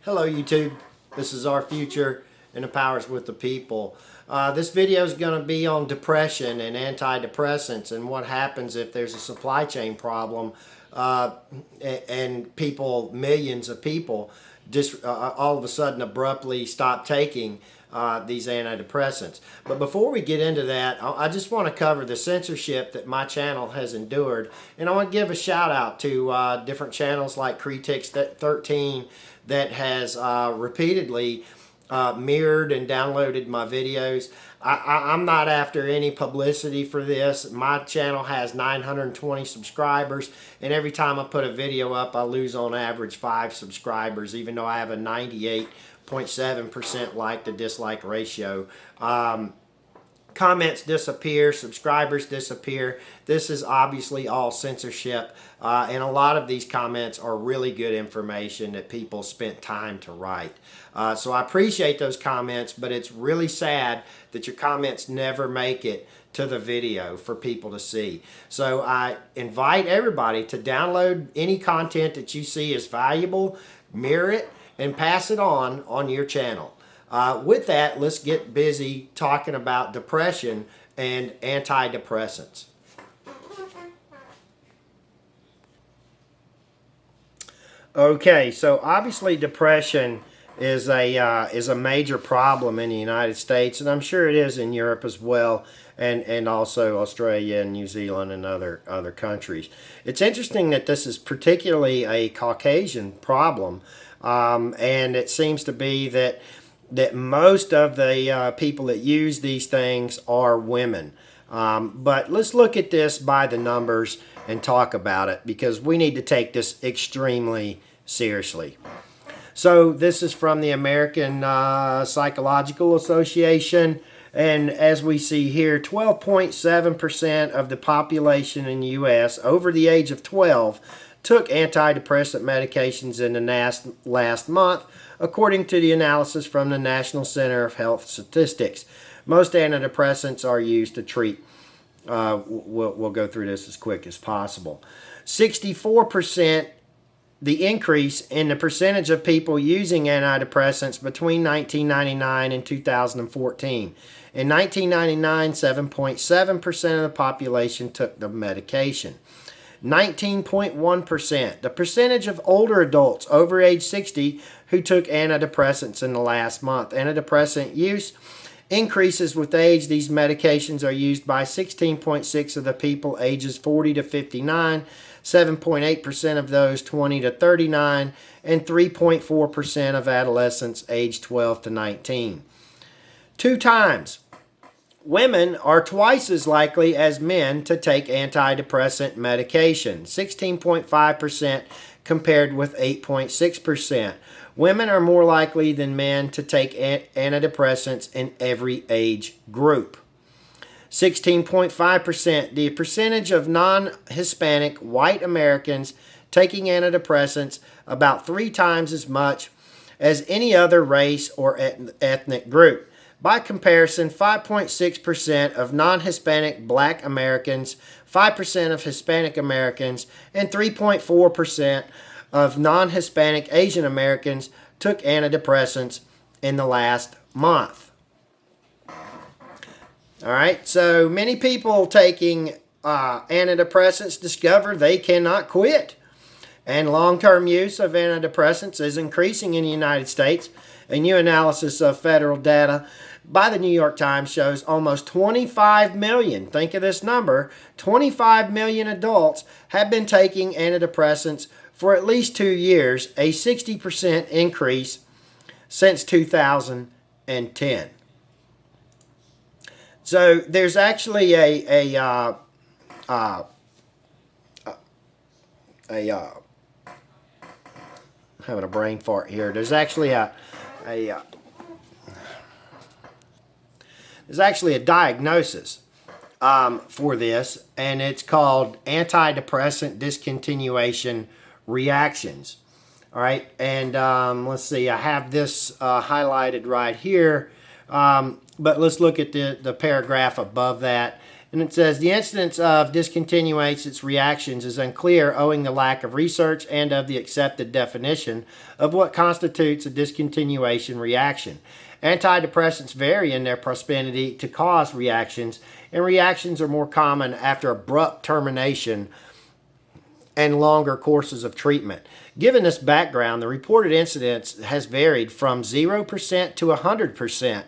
Hello YouTube, this is our future and the powers with the people. This video is going to be on depression and antidepressants and what happens if there's a supply chain problem and people, millions of people, just all of a sudden abruptly stop taking these antidepressants. But before we get into that, I just want to cover the censorship that my channel has endured, and I want to give a shout out to different channels like Critics 13 that has repeatedly mirrored and downloaded my videos. I'm not after any publicity for this. My channel has 920 subscribers, and every time I put a video up, I lose on average 5 subscribers, even though I have a 98.7% like to dislike ratio. Comments disappear, subscribers disappear. This is obviously all censorship, and a lot of these comments are really good information that people spent time to write. So I appreciate those comments, but it's really sad that your comments never make it to the video for people to see. So I invite everybody to download any content that you see is valuable, mirror it, and pass it on your channel. With that, let's get busy talking about depression and antidepressants. Okay, so obviously depression is a major problem in the United States, and I'm sure it is in Europe as well, and also Australia and New Zealand and other countries. It's interesting that this is particularly a Caucasian problem, and it seems to be that most of the people that use these things are women. But let's look at this by the numbers and talk about it, because we need to take this extremely seriously. So this is from the American Psychological Association, and as we see here, 12.7% of the population in the U.S. over the age of 12 took antidepressant medications in the last month, according to the analysis from the National Center of Health Statistics. Most antidepressants are used to treat, we'll go through this as quick as possible. 64%, the increase in the percentage of people using antidepressants between 1999 and 2014. In 1999, 7.7% of the population took the medication. 19.1%, the percentage of older adults over age 60 who took antidepressants in the last month. Antidepressant use increases with age. These medications are used by 16.6% of the people ages 40 to 59, 7.8% of those 20 to 39, and 3.4% of adolescents aged 12 to 19. 2 times. Women are twice as likely as men to take antidepressant medication, 16.5% compared with 8.6%. Women are more likely than men to take antidepressants in every age group. 16.5%, the percentage of non-Hispanic white Americans taking antidepressants, about 3 times as much as any other race or ethnic group. By comparison, 5.6% of non-Hispanic black Americans, 5% of Hispanic Americans, and 3.4% of non-Hispanic Asian Americans took antidepressants in the last month. All right, so many people taking antidepressants discover they cannot quit. And long-term use of antidepressants is increasing in the United States. A new analysis of federal data by the New York Times shows almost 25 million, think of this number, 25 million adults have been taking antidepressants for at least 2 years, a 60% increase since 2010. So there's actually I'm having a brain fart here. There's actually a diagnosis for this, and it's called antidepressant discontinuation reactions. All right, and let's see, I have this highlighted right here, but let's look at the paragraph above that, And it says the incidence of discontinuations reactions is unclear owing to lack of research and of the accepted definition of what constitutes a discontinuation reaction. Antidepressants vary in their propensity to cause reactions, and reactions are more common after abrupt termination and longer courses of treatment. Given this background, the reported incidence has varied from 0% to 100%.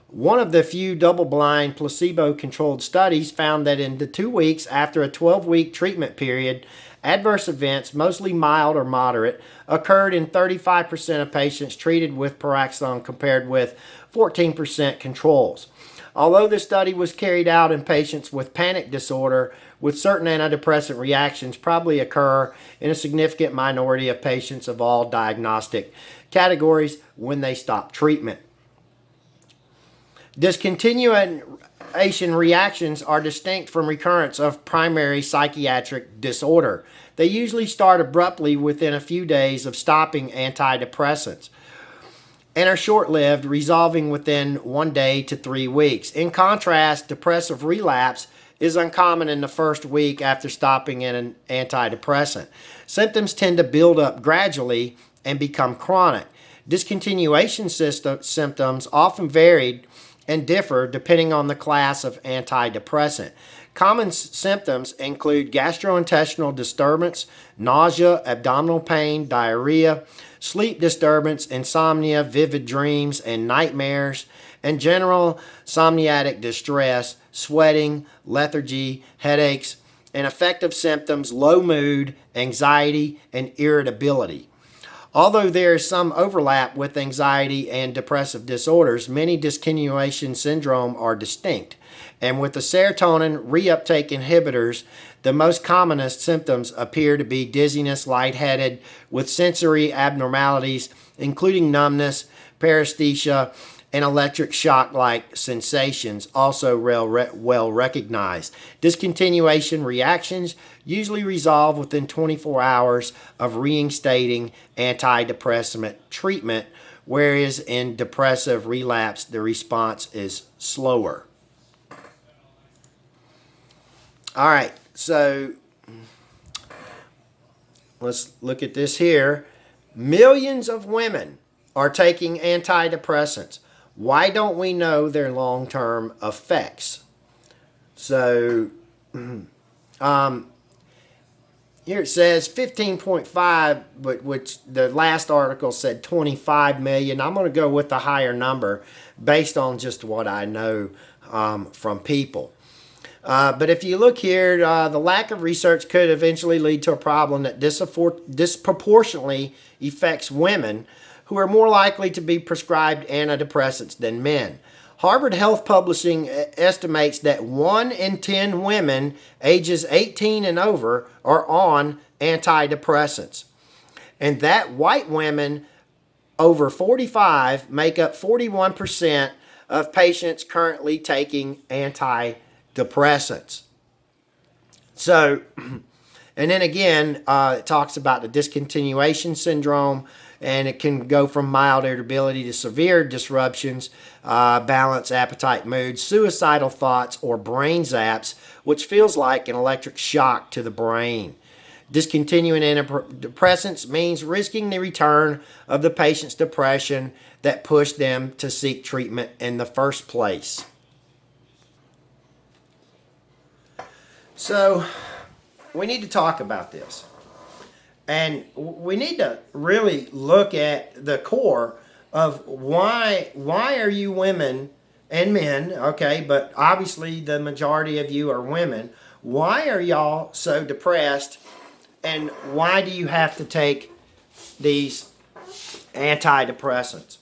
One of the few double-blind, placebo-controlled studies found that in the 2 weeks after a 12-week treatment period, adverse events, mostly mild or moderate, occurred in 35% of patients treated with Paraxon compared with 14% controls. Although the study was carried out in patients with panic disorder, with certain antidepressant reactions probably occur in a significant minority of patients of all diagnostic categories when they stop treatment. Discontinuation reactions are distinct from recurrence of primary psychiatric disorder. They usually start abruptly within a few days of stopping antidepressants and are short-lived, resolving within 1 day to 3 weeks. In contrast, depressive relapse is uncommon in the first week after stopping an antidepressant. Symptoms tend to build up gradually and become chronic. Discontinuation symptoms often varied and differ depending on the class of antidepressant. Common symptoms include gastrointestinal disturbance, nausea, abdominal pain, diarrhea, sleep disturbance, insomnia, vivid dreams and nightmares, and general somniatic distress, sweating, lethargy, headaches, and affective symptoms, low mood, anxiety, and irritability. Although there is some overlap with anxiety and depressive disorders, many discontinuation syndrome are distinct. And with the serotonin reuptake inhibitors, the most commonest symptoms appear to be dizziness, lightheaded, with sensory abnormalities, including numbness, paresthesia, and electric shock-like sensations, also well recognized. Discontinuation reactions usually resolve within 24 hours of reinstating antidepressant treatment, whereas in depressive relapse, the response is slower. All right, so let's look at this here. Millions of women are taking antidepressants. Why don't we know their long-term effects? So here it says 15.5, which the last article said 25 million. I'm going to go with the higher number based on just what I know from people. But if you look here, the lack of research could eventually lead to a problem that disproportionately affects women who are more likely to be prescribed antidepressants than men. Harvard Health Publishing estimates that 1 in 10 women ages 18 and over are on antidepressants, and that white women over 45 make up 41% of patients currently taking antidepressants. So, and then again, it talks about the discontinuation syndrome, and it can go from mild irritability to severe disruptions, balance, appetite, mood, suicidal thoughts, or brain zaps, which feels like an electric shock to the brain. Discontinuing antidepressants means risking the return of the patient's depression that pushed them to seek treatment in the first place. So, we need to talk about this. And we need to really look at the core of why are you women and men, okay, but obviously the majority of you are women. Why are y'all so depressed, and why do you have to take these antidepressants?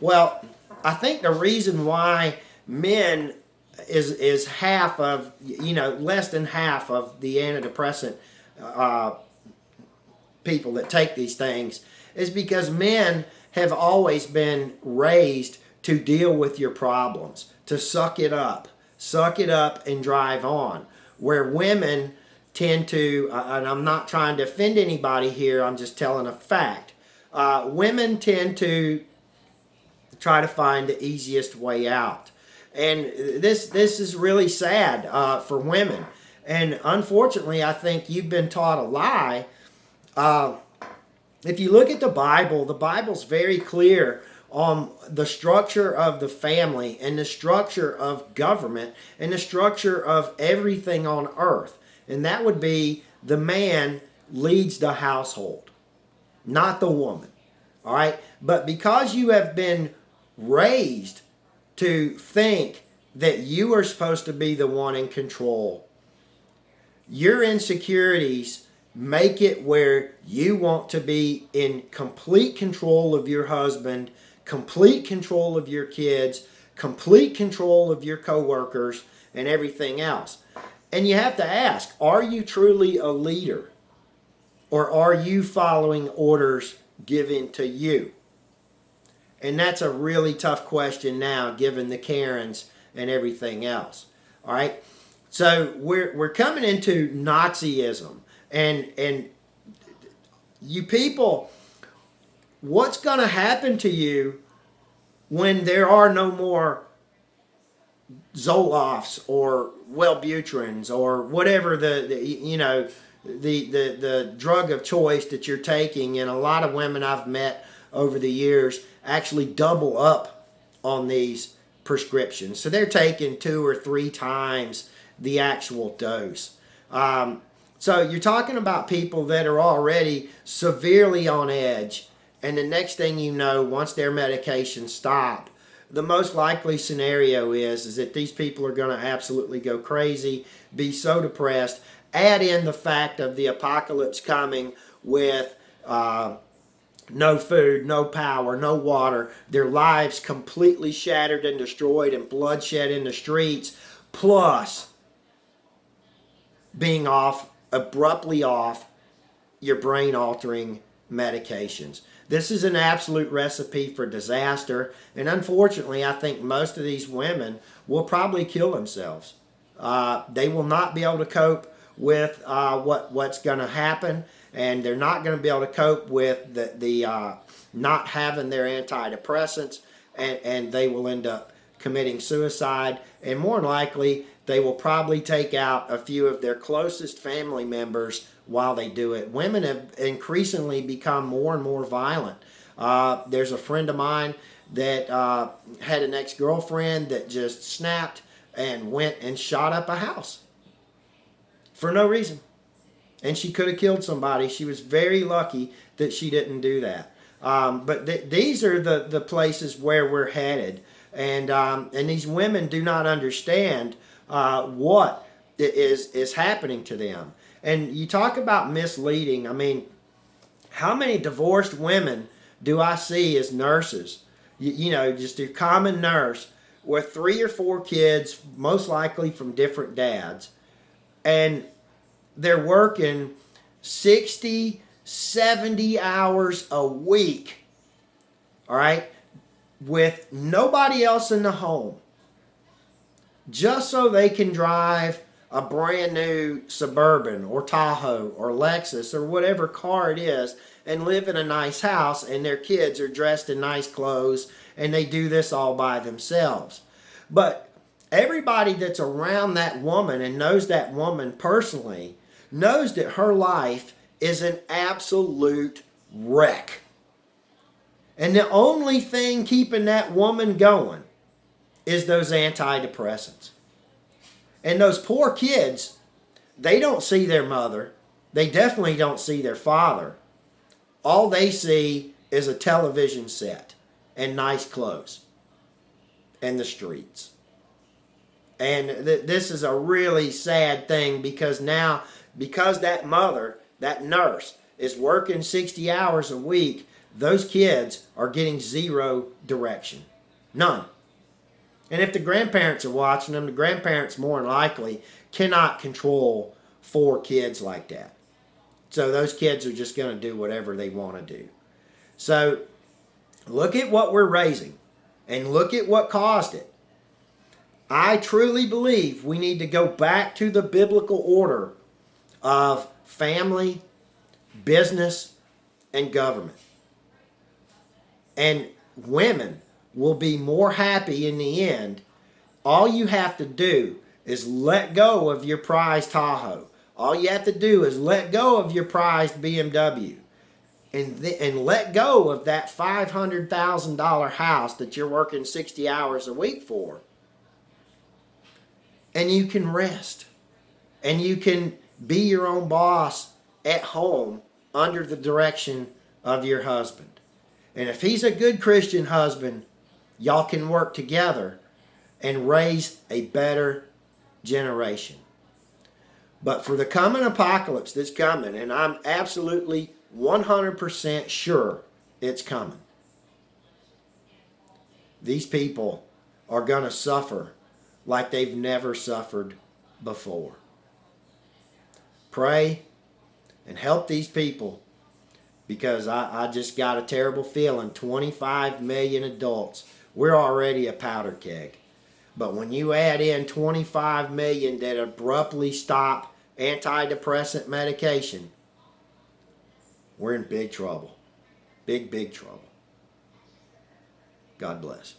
Well, I think the reason why men is half of, less than half of the antidepressant people that take these things is because men have always been raised to deal with your problems, to suck it up and drive on, where women tend to, and I'm not trying to offend anybody here, I'm just telling a fact, women tend to try to find the easiest way out. And this is really sad for women. And unfortunately, I think you've been taught a lie. If you look at the Bible's very clear on the structure of the family and the structure of government and the structure of everything on earth. And that would be the man leads the household, not the woman. All right? But because you have been raised to think that you are supposed to be the one in control, your insecurities make it where you want to be in complete control of your husband, complete control of your kids, complete control of your coworkers, and everything else. And you have to ask, are you truly a leader? Or are you following orders given to you? And that's a really tough question now, given the Karens and everything else. All right? So we're coming into Nazism. And you people, what's going to happen to you when there are no more Zolofts or Wellbutrins or whatever the drug of choice that you're taking? And a lot of women I've met over the years actually double up on these prescriptions. So they're taking 2 or 3 times the actual dose. So you're talking about people that are already severely on edge, and the next thing you know, once their medications stop, the most likely scenario is that these people are going to absolutely go crazy, be so depressed. Add in the fact of the apocalypse coming with no food, no power, no water, their lives completely shattered and destroyed and bloodshed in the streets, plus being abruptly off your brain altering medications. This is an absolute recipe for disaster, and unfortunately I think most of these women will probably kill themselves. They will not be able to cope with what's going to happen, and they're not going to be able to cope with the not having their antidepressants, and they will end up committing suicide, and more than likely they will probably take out a few of their closest family members while they do it. Women have increasingly become more and more violent. There's a friend of mine that had an ex-girlfriend that just snapped and went and shot up a house for no reason. And she could have killed somebody. She was very lucky that she didn't do that. But these are the places where we're headed. And these women do not understand what is happening to them. And you talk about misleading. I mean, how many divorced women do I see as nurses? You know, just a common nurse with 3 or 4 kids, most likely from different dads. And they're working 60, 70 hours a week, all right, with nobody else in the home, just so they can drive a brand new Suburban or Tahoe or Lexus or whatever car it is and live in a nice house, and their kids are dressed in nice clothes, and they do this all by themselves. But everybody that's around that woman and knows that woman personally knows that her life is an absolute wreck. And the only thing keeping that woman going is those antidepressants. And those poor kids, they don't see their mother. They definitely don't see their father. All they see is a television set and nice clothes and the streets. And this is a really sad thing, because now, because that mother, that nurse, is working 60 hours a week, those kids are getting zero direction. None. And if the grandparents are watching them, the grandparents more than likely cannot control 4 kids like that. So those kids are just going to do whatever they want to do. So look at what we're raising and look at what caused it. I truly believe we need to go back to the biblical order of family, business, and government. And women will be more happy in the end All you have to do is let go of your prized Tahoe. All you have to do is let go of your prized BMW. And let go of that $500,000 house that you're working 60 hours a week for. And you can rest. And you can be your own boss at home under the direction of your husband. And if he's a good Christian husband, y'all can work together and raise a better generation. But for the coming apocalypse that's coming, and I'm absolutely 100% sure it's coming, these people are going to suffer like they've never suffered before. Pray and help these people, because I just got a terrible feeling. 25 million adults. We're already a powder keg. But when you add in 25 million that abruptly stop antidepressant medication, we're in big trouble. Big, big trouble. God bless.